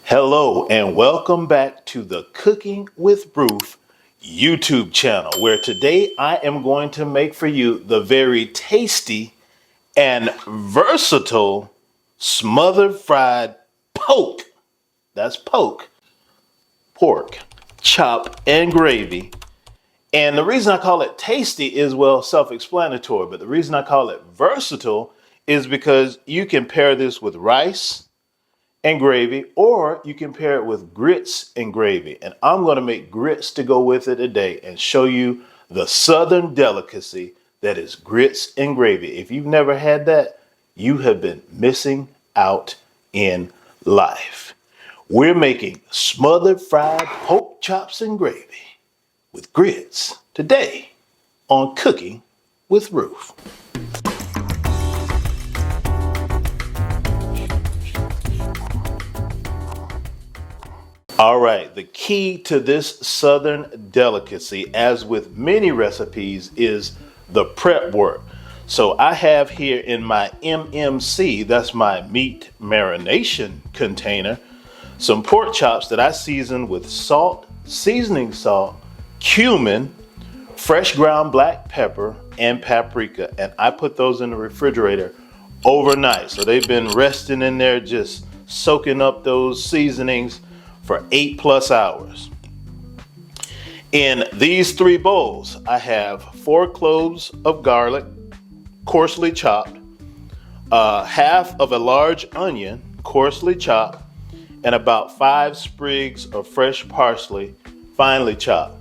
Hello and welcome back to the Cooking with Ruf YouTube channel, where today I am going to make for you the very tasty and versatile smothered fried pork. That's pork chop and gravy. And the reason I call it tasty is, well, self-explanatory, but the reason I call it versatile is because you can pair this with rice and gravy, or you can pair it with grits and gravy. And I'm going to make grits to go with it today and show you the Southern delicacy that is grits and gravy. If you've never had that, you have been missing out in life. We're making smothered fried pork chops and gravy with grits today on Cooking with Ruf. All right, the key to this Southern delicacy, as with many recipes, is the prep work. So I have here in my MMC, that's my meat marination container, some pork chops that I season with salt, seasoning salt, cumin, fresh ground black pepper, and paprika. And I put those in the refrigerator overnight. So they've been resting in there, just soaking up those seasonings for 8+ hours. In these 3 bowls, I have 4 cloves of garlic, coarsely chopped, half of a large onion, coarsely chopped, and about 5 sprigs of fresh parsley, finely chopped.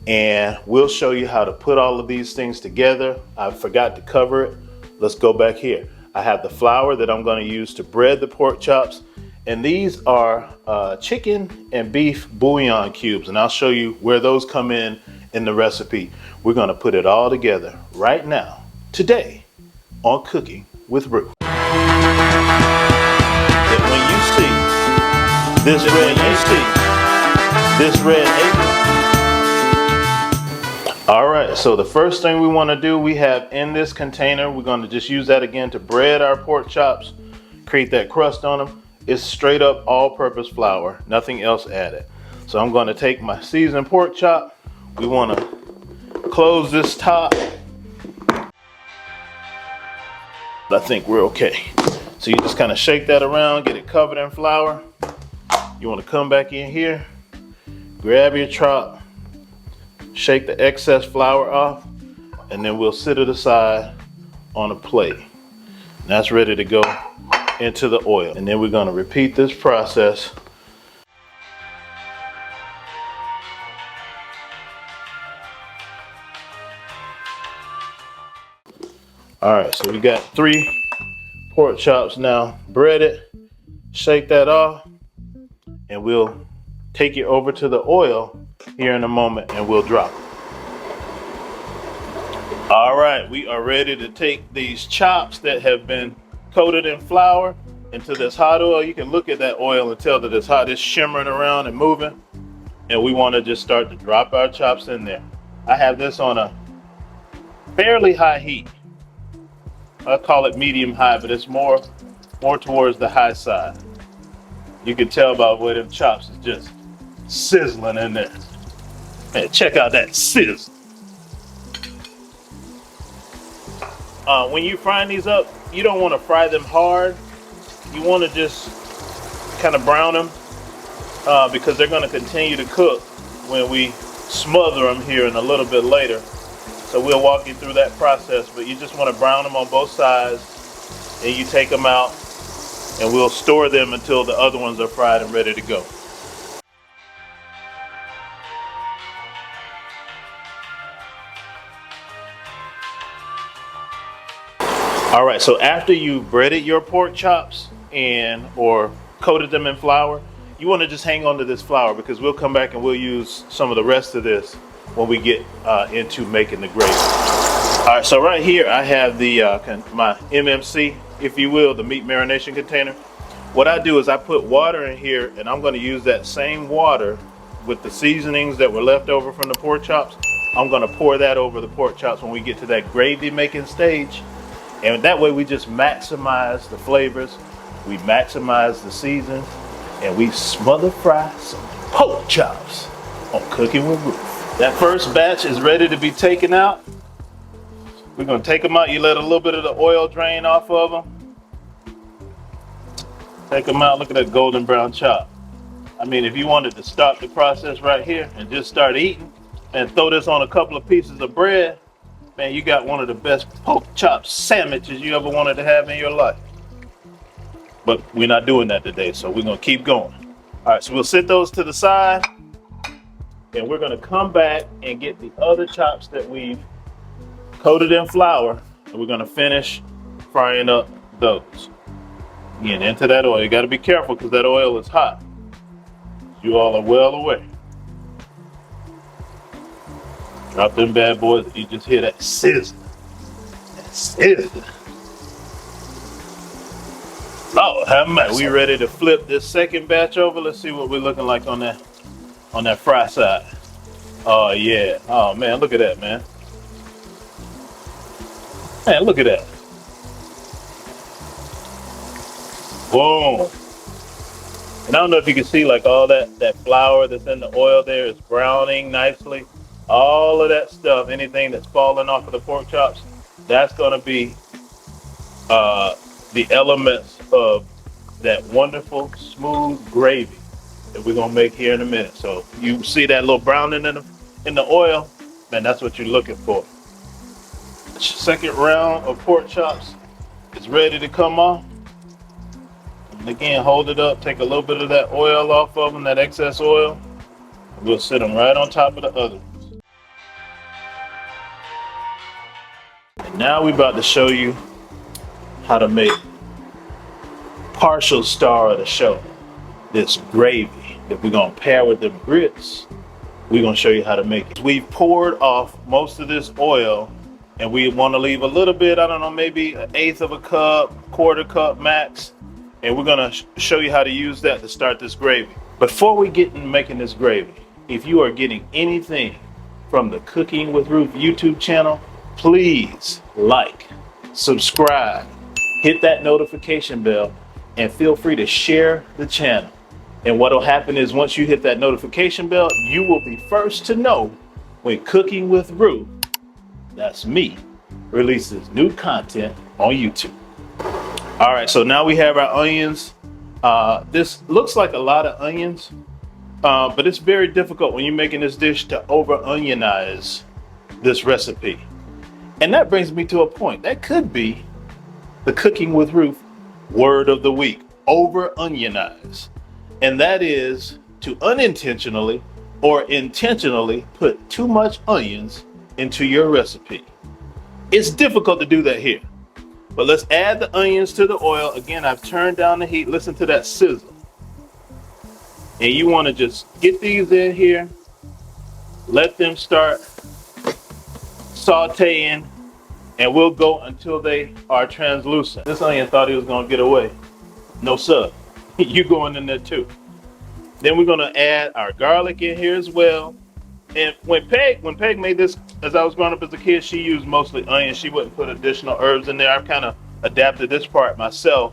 And we'll show you how to put all of these things together. I forgot to cover it. Let's go back here. I have the flour that I'm going to use to bread the pork chops. And these are chicken and beef bouillon cubes, and I'll show you where those come in the recipe. We're going to put it all together right now, today, on Cooking with Ruf. And when you see this red apron. All right, so the first thing we want to do, we have in this container, we're going to just use that again to bread our pork chops, create that crust on them. It's straight up all-purpose flour, nothing else added. So I'm going to take my seasoned pork chop. We want to close this top. I think we're okay. So you just kind of shake that around, get it covered in flour. You want to come back in here, grab your chop, shake the excess flour off, and then we'll sit it aside on a plate. And that's ready to go into the oil. And then we're going to repeat this process. All right, so we got 3 pork chops now breaded. Shake that off, and we'll take it over to the oil here in a moment, and we'll drop it. All right, we are ready to take these chops that have been coated in flour into this hot oil. You can look at that oil and tell that it's hot. It's shimmering around and moving. And we want to just start to drop our chops in there. I have this on a fairly high heat. I call it medium high, but it's more towards the high side. You can tell by the way them chops is just sizzling in there. Man, check out that sizzle. When you frying these up, you don't want to fry them hard. You want to just kind of brown them because they're going to continue to cook when we smother them here in a little bit later. So we'll walk you through that process, but you just want to brown them on both sides, and you take them out, and we'll store them until the other ones are fried and ready to go. All right, so after you breaded your pork chops or coated them in flour, you want to just hang on to this flour because we'll come back and we'll use some of the rest of this when we get into making the gravy. All right, so right here I have the my MMC, if you will, the meat marination container. What I do is I put water in here, and I'm going to use that same water with the seasonings that were left over from the pork chops. I'm going to pour that over the pork chops when we get to that gravy making stage. And that way we just maximize the flavors, we maximize the season, and we smother fry some pork chops on Cooking with Ruf. That first batch is ready to be taken out. We're gonna take them out. You let a little bit of the oil drain off of them. Take them out. Look at that golden brown chop. I mean, if you wanted to stop the process right here and just start eating and throw this on a couple of pieces of bread, man, you got one of the best pork chop sandwiches you ever wanted to have in your life. But we're not doing that today, so we're gonna keep going. All right, so we'll set those to the side, and we're gonna come back and get the other chops that we've coated in flour, and we're gonna finish frying up those. Again, into that oil. You gotta be careful because that oil is hot. You all are well aware. Drop them bad boys, you just hear that sizzle. That sizzle. Lord have mercy. We ready to flip this second batch over? Let's see what we're looking like on that fry side. Oh yeah. Oh man, look at that, man. Man, look at that. Boom. And I don't know if you can see like all that flour that's in the oil there is browning nicely. All of that stuff, anything that's falling off of the pork chops, that's gonna be the elements of that wonderful smooth gravy that we're gonna make here in a minute. So you see that little browning in the oil, man, that's what you're looking for. The second round of pork chops is ready to come off. And again, hold it up, take a little bit of that oil off of them, that excess oil. We'll sit them right on top of the other ones. And now we're about to show you how to make partial star of the show. This gravy that we're gonna pair with them grits. We're gonna show you how to make it. We've poured off most of this oil, and we want to leave a little bit, I don't know, maybe 1/8 of a cup, 1/4 cup max. And we're gonna show you how to use that to start this gravy. Before we get into making this gravy, if you are getting anything from the Cooking with Ruf YouTube channel, please like, subscribe, hit that notification bell, and feel free to share the channel. And what will happen is once you hit that notification bell, you will be first to know when Cooking with Ruf, that's me, releases new content on YouTube. All right, so now we have our onions. This looks like a lot of onions, but it's very difficult when you're making this dish to over-onionize this recipe. And that brings me to a point. That could be the Cooking with Ruf word of the week, over-onionize. And that is to unintentionally or intentionally put too much onions into your recipe. It's difficult to do that here. But let's add the onions to the oil. Again, I've turned down the heat. Listen to that sizzle. And you want to just get these in here. Let them start sauteing. And we'll go until they are translucent. This onion thought he was going to get away. No, sir. You going in there too. Then we're going to add our garlic in here as well. And when Peg made this, as I was growing up as a kid, she used mostly onions. She wouldn't put additional herbs in there. I've kind of adapted this part myself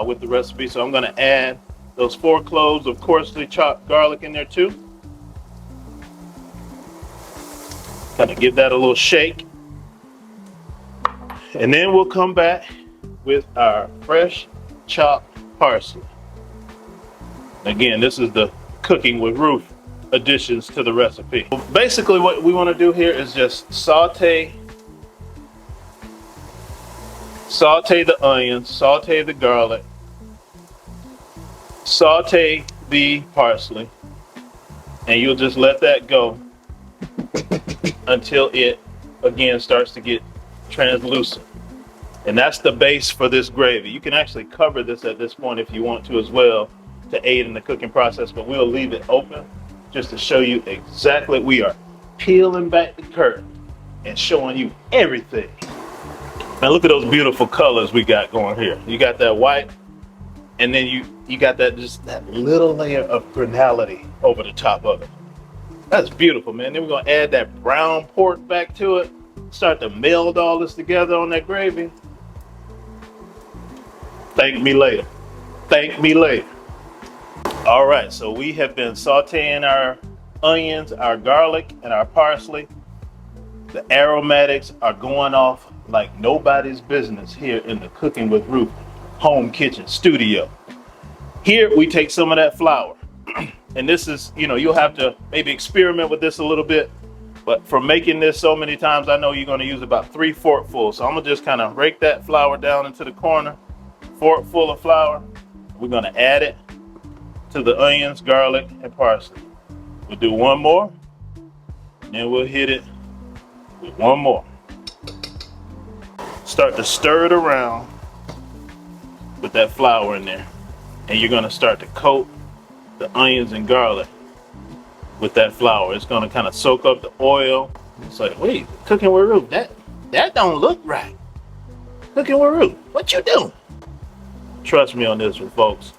with the recipe. So I'm going to add those 4 cloves of coarsely chopped garlic in there too. Kind of give that a little shake. And then we'll come back with our fresh chopped parsley. Again, this is the Cooking with Ruf additions to the recipe. Basically what we want to do here is just saute the onions, saute the garlic, saute the parsley, and you'll just let that go until it again starts to get translucent. And that's the base for this gravy. You can actually cover this at this point if you want to as well to aid in the cooking process, but we'll leave it open just to show you exactly. We are peeling back the curtain and showing you everything. Now look at those beautiful colors we got going here. You got that white, and then you got that just that little layer of granality over the top of it. That's beautiful, man. Then we're gonna add that brown pork back to it. Start to meld all this together on that gravy. Thank me later. Thank me later. All right, so we have been sauteing our onions, our garlic, and our parsley. The aromatics are going off like nobody's business here in the Cooking with Ruf home kitchen studio. Here we take some of that flour, and this is, you'll have to maybe experiment with this a little bit, but for making this so many times, I know you're going to use about 3 forkfuls. So I'm gonna just kind of rake that flour down into the corner, forkful of flour. We're gonna add it to the onions, garlic, and parsley. We'll do one more, and then we'll hit it with one more. Start to stir it around with that flour in there. And you're gonna start to coat the onions and garlic with that flour. It's gonna kind of soak up the oil. It's like, wait, Cooking with Ruf, that don't look right. Cooking with Ruf, what you doing? Trust me on this one, folks.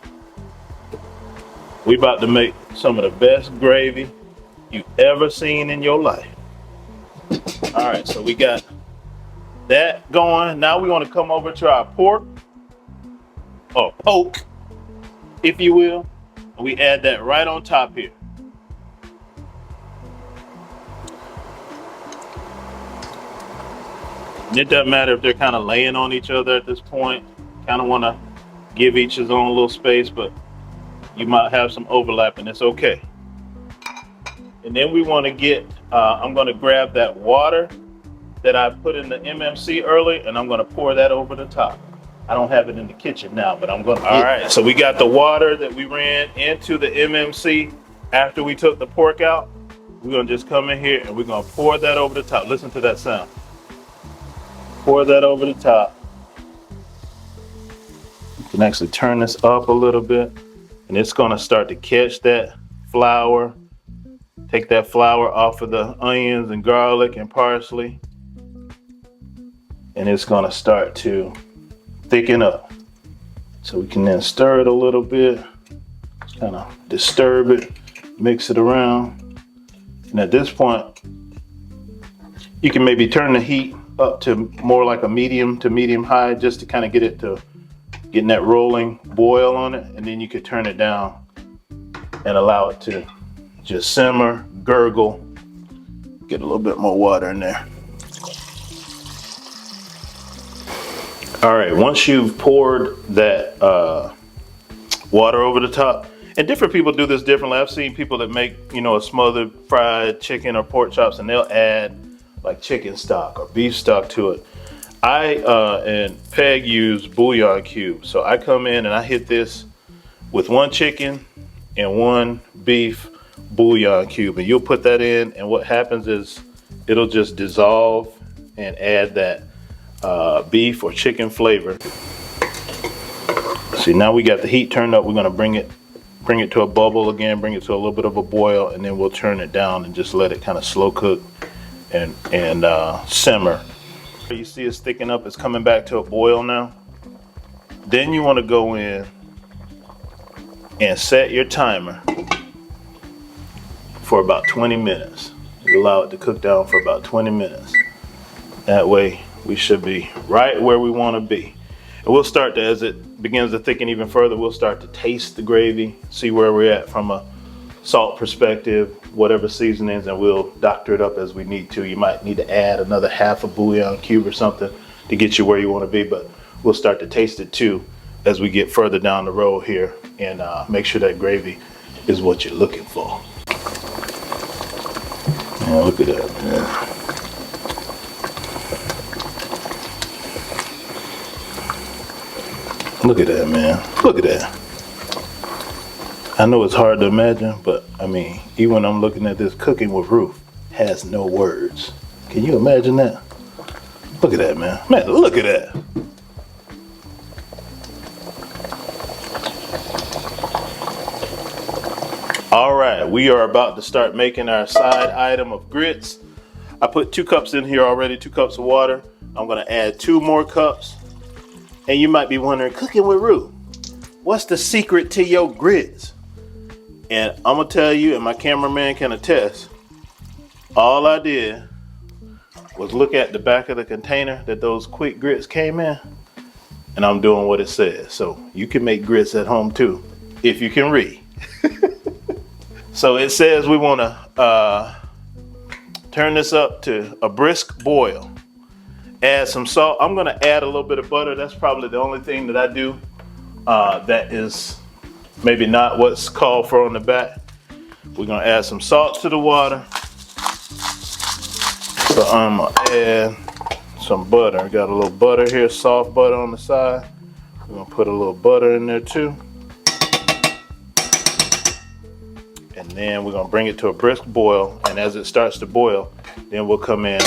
We about to make some of the best gravy you've ever seen in your life. All right, so we got that going. Now we want to come over to our pork, or poke, if you will. And we add that right on top here. It doesn't matter if they're kind of laying on each other at this point. Kind of want to give each his own little space, but you might have some overlap, and it's okay. And then we want to get, I'm going to grab that water that I put in the MMC early, and I'm going to pour that over the top. I don't have it in the kitchen now, but I'm going to. All right, so we got the water that we ran into the MMC after we took the pork out. We're going to just come in here and we're going to pour that over the top. Listen to that sound. Pour that over the top. You can actually turn this up a little bit, and it's going to start to catch that flour. Take that flour off of the onions and garlic and parsley, and it's going to start to thicken up. So we can then stir it a little bit, just kind of disturb it, mix it around. And at this point, you can maybe turn the heat up to more like a medium to medium high, just to kind of get it to getting that rolling boil on it. And then you could turn it down and allow it to just simmer, gurgle, get a little bit more water in there. All right, once you've poured that water over the top, and different people do this differently. I've seen people that make, a smothered fried chicken or pork chops, and they'll add like chicken stock or beef stock to it. I and Peg use bouillon cubes. So I come in and I hit this with 1 chicken and 1 beef bouillon cube, and you'll put that in, and what happens is it'll just dissolve and add that beef or chicken flavor. See, now we got the heat turned up. We're gonna bring it to a bubble again, bring it to a little bit of a boil, and then we'll turn it down and just let it kind of slow cook and simmer. You see it's thickening up, it's coming back to a boil now. Then you want to go in and set your timer for about 20 minutes. You allow it to cook down for about 20 minutes. That way we should be right where we want to be. And we'll start to, as it begins to thicken even further, we'll start to taste the gravy, see where we're at from a salt perspective, whatever seasonings, and we'll doctor it up as we need to. You might need to add another half a bouillon cube or something to get you where you want to be, but we'll start to taste it too as we get further down the road here, and make sure that gravy is what you're looking for. Yeah, look at that, man. Look at that, man. Look at that. I know it's hard to imagine, but I mean, even when I'm looking at this, Cooking with Ruf has no words. Can you imagine that? Look at that, man. Man, look at that. All right, we are about to start making our side item of grits. I put 2 cups in here already, 2 cups of water. I'm gonna add 2 more cups. And you might be wondering, Cooking with Ruf, what's the secret to your grits? And I'm gonna tell you, and my cameraman can attest, all I did was look at the back of the container that those quick grits came in, and I'm doing what it says. So you can make grits at home too, if you can read. So it says we want to turn this up to a brisk boil. Add some salt. I'm going to add a little bit of butter. That's probably the only thing that I do that is maybe not what's called for on the back. We're going to add some salt to the water. So I'm going to add some butter. I got a little butter here, soft butter on the side. We're going to put a little butter in there too. And then we're going to bring it to a brisk boil. And as it starts to boil, then we'll come in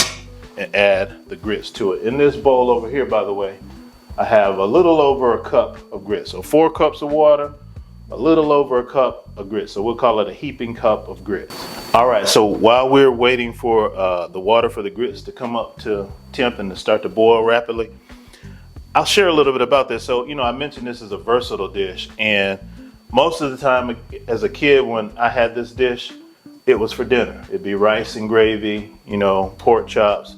and add the grits to it. In this bowl over here, by the way, I have a little over a cup of grits. So 4 cups of water, a little over a cup of grits. So we'll call it a heaping cup of grits. All right, so while we're waiting for the water for the grits to come up to temp and to start to boil rapidly, I'll share a little bit about this. So, I mentioned this is a versatile dish, and most of the time as a kid when I had this dish, it was for dinner. It'd be rice and gravy, pork chops.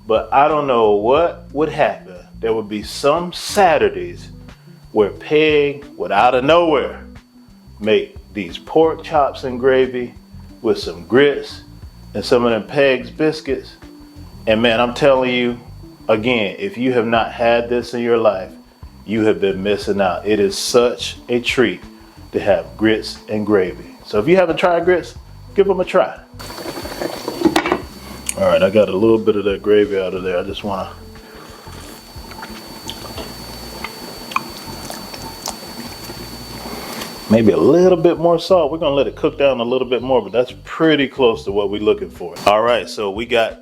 But I don't know what would happen. There would be some Saturdays where Peg would out of nowhere make these pork chops and gravy with some grits and some of them Peg's biscuits. And man, I'm telling you, again, if you have not had this in your life, you have been missing out. It is such a treat to have grits and gravy. So if you haven't tried grits, give them a try. All right, I got a little bit of that gravy out of there. I just want to maybe a little bit more salt. We're gonna let it cook down a little bit more, but that's pretty close to what we're looking for. All right, so we got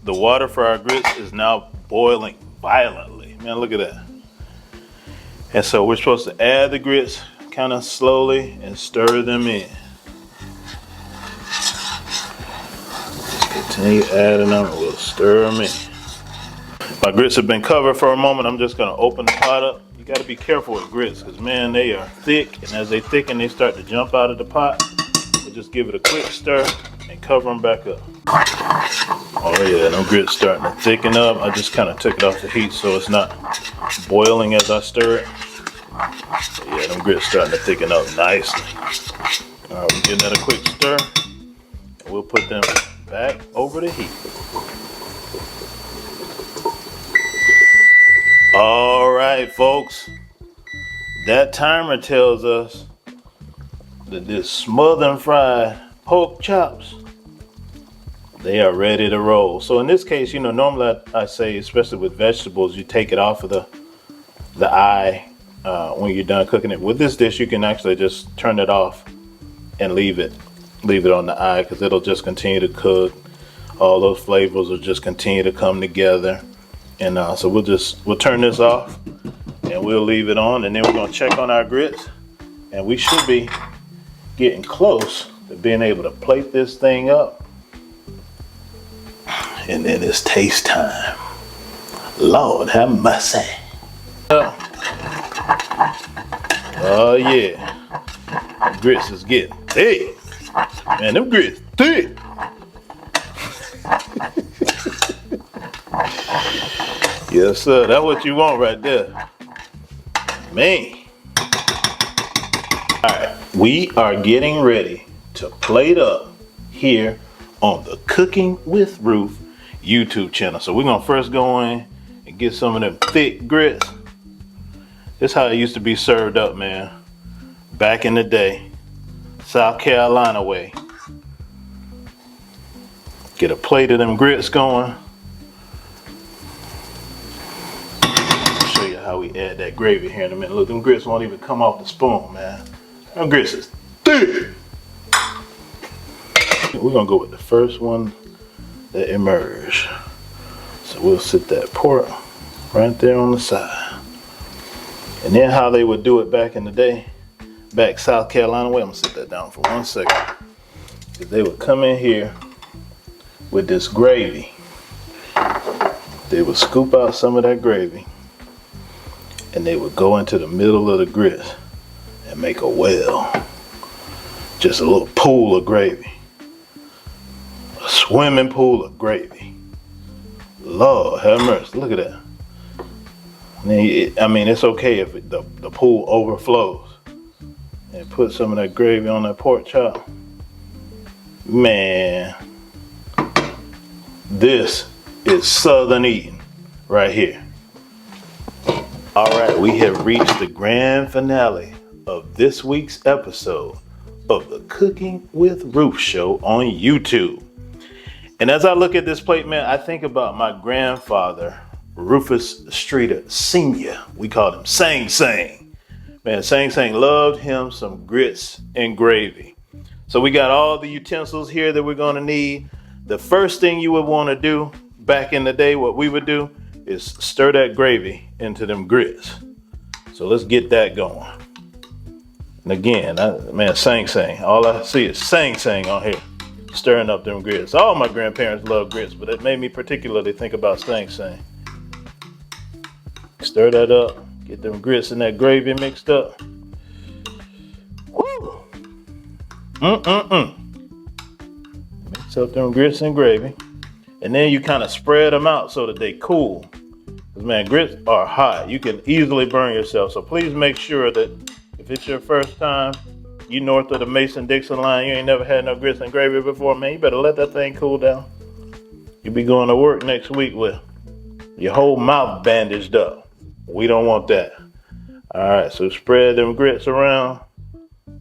the water for our grits is now boiling violently. Man, look at that. And so we're supposed to add the grits kind of slowly and stir them in. Just continue adding them and we'll stir them in. My grits have been covered for a moment. I'm just gonna open the pot up. You gotta be careful with grits because man, they are thick, and as they thicken, they start to jump out of the pot. So just give it a quick stir and cover them back up. Oh yeah, them grits starting to thicken up. I just kind of took it off the heat so it's not boiling as I stir it. But yeah, them grits starting to thicken up nicely. All right, we're getting that a quick stir, and we'll put them back over the heat. All right, folks, that timer tells us that this smothered fried pork chops, they are ready to roll. So in this case, normally I say, especially with vegetables, you take it off of the eye when you're done cooking it. With this dish, you can actually just turn it off and leave it on the eye because it'll just continue to cook. All those flavors will just continue to come together. And so we'll turn this off and we'll leave it on, and then we're gonna check on our grits, and we should be getting close to being able to plate this thing up. And then it's taste time. Lord have mercy. Oh yeah, them grits is getting thick. Man, them grits thick. Yes, sir. That's what you want right there. Man. All right. We are getting ready to plate up here on the Cooking with Ruf YouTube channel. So we're going to first go in and get some of them thick grits. This is how it used to be served up, man. Back in the day. South Carolina way. Get a plate of them grits going. How we add that gravy here in a minute. Look, them grits won't even come off the spoon, man. Them grits is thick. We're gonna go with the first one that emerged. So we'll sit that pork right there on the side. And then how they would do it back in the day, back South Carolina way, I'm gonna sit that down for 1 second. Because they would come in here with this gravy. They would scoop out some of that gravy, and they would go into the middle of the grits and make a well. Just a little pool of gravy. A swimming pool of gravy. Lord have mercy, look at that. I mean, it's okay if the pool overflows and put some of that gravy on that pork chop. Man, this is Southern eating right here. All right, we have reached the grand finale of this week's episode of the Cooking with Ruf show on YouTube. And as I look at this plate, man, I think about my grandfather, Rufus Streeter Sr. We called him Sang Sang. Man, Sang Sang loved him some grits and gravy. So we got all the utensils here that we're gonna need. The first thing you would wanna do back in the day, what we would do is stir that gravy into them grits. So let's get that going. And again, man, Sang Sang. All I see is Sang Sang on here, stirring up them grits. All my grandparents love grits, but it made me particularly think about Sang Sang. Stir that up, get them grits and that gravy mixed up. Woo! Mix up them grits and gravy. And then you kind of spread them out so that they cool. Because man, grits are hot. You can easily burn yourself. So please make sure that if it's your first time, you north of the Mason-Dixon line, you ain't never had no grits and gravy before, man, you better let that thing cool down. You'll be going to work next week with your whole mouth bandaged up. We don't want that. All right, so spread them grits around.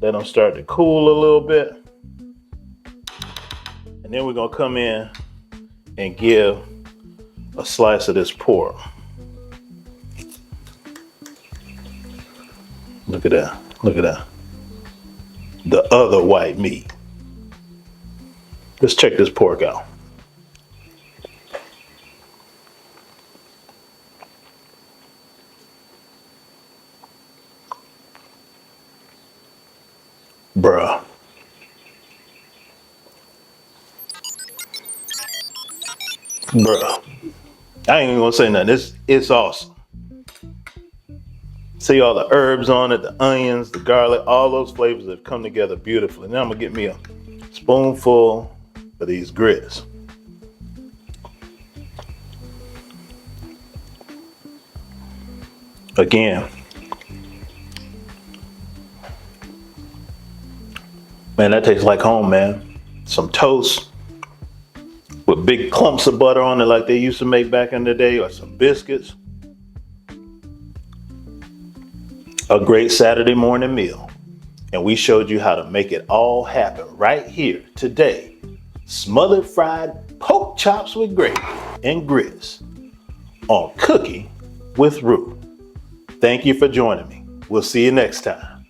Let them start to cool a little bit. And then we're going to come in and give a slice of this pork. Look at that. Look at that. The other white meat. Let's check this pork out. Bruh. Bruh. I ain't even gonna say nothing. It's awesome. See all the herbs on it, the onions, the garlic, all those flavors have come together beautifully. Now I'm gonna get me a spoonful of these grits. Again, man, that tastes like home, man. Some toast with big clumps of butter on it like they used to make back in the day, or some biscuits. A great Saturday morning meal. And we showed you how to make it all happen right here today. Smothered fried pork chops with gravy and grits on Cooking with Ruf. Thank you for joining me. We'll see you next time.